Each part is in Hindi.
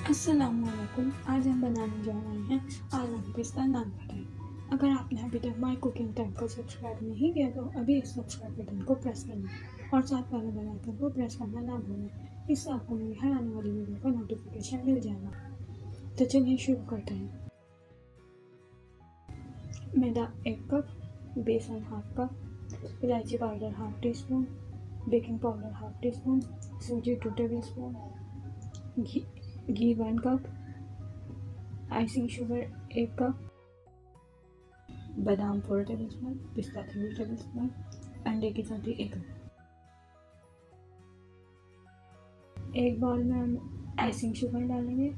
अस्सलामुअलैकुम। आज हम बनाने जा रहे हैं आलमंड पिस्ता नानखटाई। अगर आपने अभी तक माई कुकिंग टाइम को सब्सक्राइब नहीं किया तो अभी इस सब्सक्राइब बटन को प्रेस करना और साथ वाले बेल आइकन को प्रेस करना ना भूलें। इससे आपको मेरी हर आने वाली वीडियो का नोटिफिकेशन मिल जाएगा। तो चलिए शुरू करते हैं। मैदा 1 कप, बेसन हाफ कप, इलायची powder half tea spoon, baking powder half tea spoon, सूजी 2 टेबल स्पून, घी 1 कप, आइसिंग शुगर 1 कप, बादाम 4 टेबल स्पून, पिस्ता 3 टेबल स्पून, अंडे की सब्जी 1 कप। एक बाउल में हम आइसिंग शुगर डालेंगे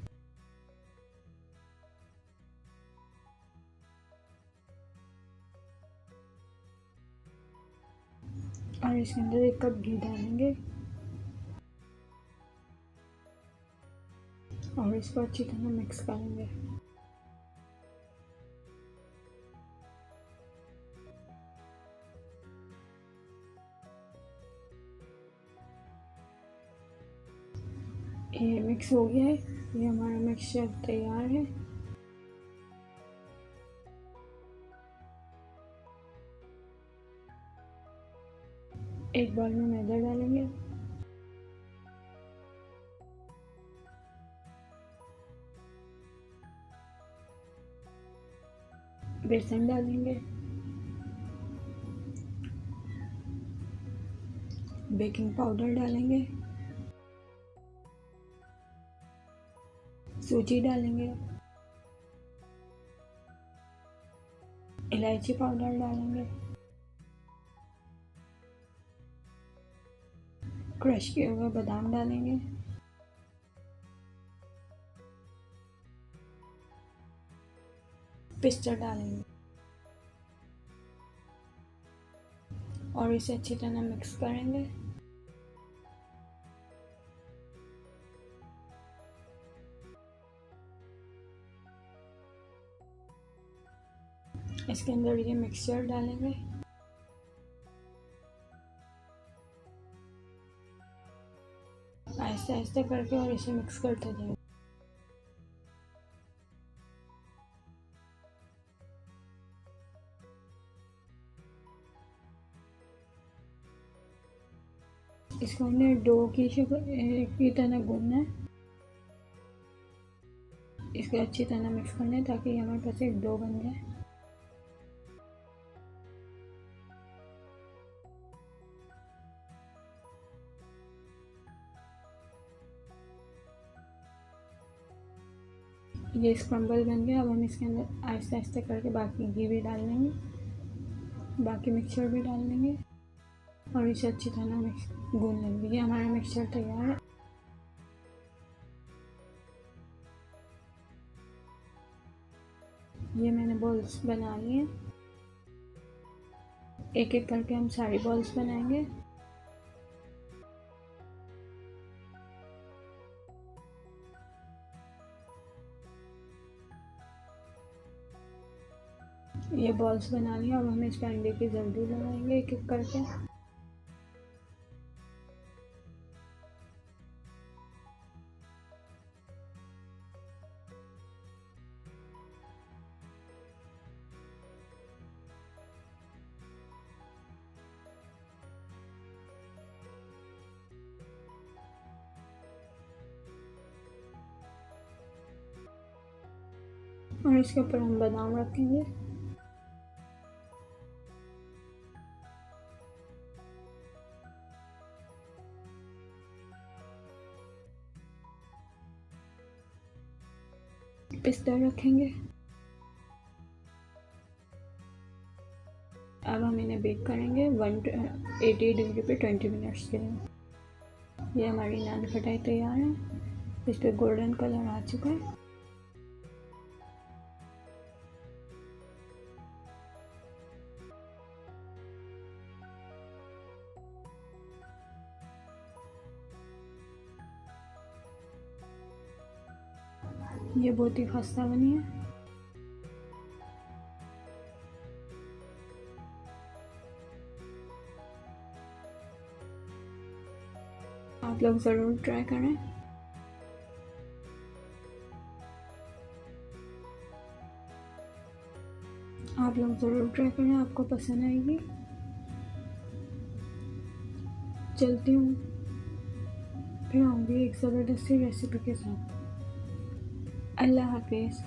और इसके अंदर 1 कप घी डालेंगे और इसको अच्छी तरह मिक्स करेंगे। ये मिक्स हो गया है, ये हमारा मिक्सचर तैयार है। एक बाउल में मैदा डालेंगे, बेसन डालेंगे, बेकिंग पाउडर डालेंगे, सूजी डालेंगे, इलायची पाउडर डालेंगे, क्रश किए हुए बादाम डालेंगे, पिस्ता डालेंगे और इसे अच्छी तरह मिक्स करेंगे। इसके अंदर ये मिक्सचर डालेंगे आहिस्ते आहिस्ते करके और इसे मिक्स करते जाएंगे। इसको हमने डो की तरह गूंदना है। इसको अच्छी तरह मिक्स करना है ताकि हमारे पास एक डो बन जाए। ये स्क्रम्बल बन गया। अब हम इसके अंदर आहिस्ते आहिस्ते करके बाकी घी भी डाल देंगे, बाकी मिक्सचर भी डाल देंगे और इसे अच्छी तरह मिक्स गूंद लेंगे। ये हमारा मिक्सचर तैयार है। ये मैंने बॉल्स बना लिए हैं। एक एक करके हम सारी बॉल्स बनाएंगे। ये बॉल्स बना लिया। अब हम इस पर अंडे की जल्दी लगाएंगे एक एक करके। और इसके ऊपर हम बादाम रखेंगे। पिस्ता रखेंगे। अब हम इन्हें बेक करेंगे 180 डिग्री पे 20 मिनट्स के लिए। ये हमारी नान खटाई तैयार है। इस पर गोल्डन कलर आ चुका है। ये बहुत ही खस्ता बनी है। आप लोग ज़रूर ट्राई करें। आप लोग ज़रूर ट्राई करें, आपको पसंद आएगी। चलती हूँ, फिर आऊँगी एक ज़बरदस्ती रेसिपी के साथ। अल्लाह हाफिज़।